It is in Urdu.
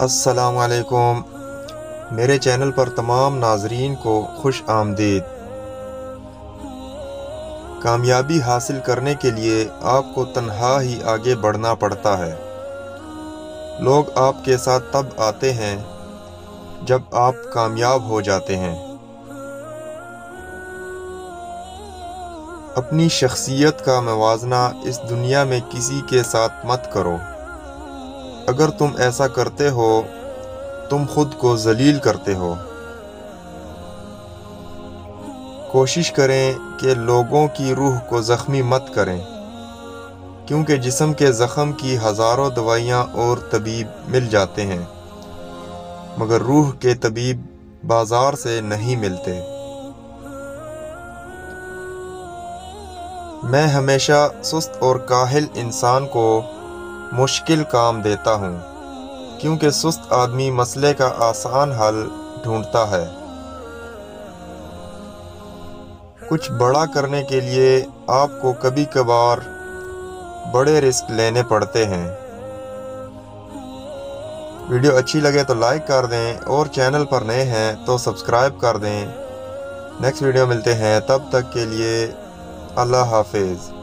السلام علیکم، میرے چینل پر تمام ناظرین کو خوش آمدید۔ کامیابی حاصل کرنے کے لیے آپ کو تنہا ہی آگے بڑھنا پڑتا ہے۔ لوگ آپ کے ساتھ تب آتے ہیں جب آپ کامیاب ہو جاتے ہیں۔ اپنی شخصیت کا موازنہ اس دنیا میں کسی کے ساتھ مت کرو۔ اگر تم ایسا کرتے ہو تم خود کو ذلیل کرتے ہو۔ کوشش کریں کہ لوگوں کی روح کو زخمی مت کریں، کیونکہ جسم کے زخم کی ہزاروں دوائیاں اور طبیب مل جاتے ہیں، مگر روح کے طبیب بازار سے نہیں ملتے۔ میں ہمیشہ سست اور کاہل انسان کو مشکل کام دیتا ہوں، کیونکہ سست آدمی مسئلے کا آسان حل ڈھونڈتا ہے۔ کچھ بڑا کرنے کے لیے آپ کو کبھی کبھار بڑے رسک لینے پڑتے ہیں۔ ویڈیو اچھی لگے تو لائک کر دیں اور چینل پر نئے ہیں تو سبسکرائب کر دیں۔ نیکسٹ ویڈیو ملتے ہیں، تب تک کے لیے اللہ حافظ۔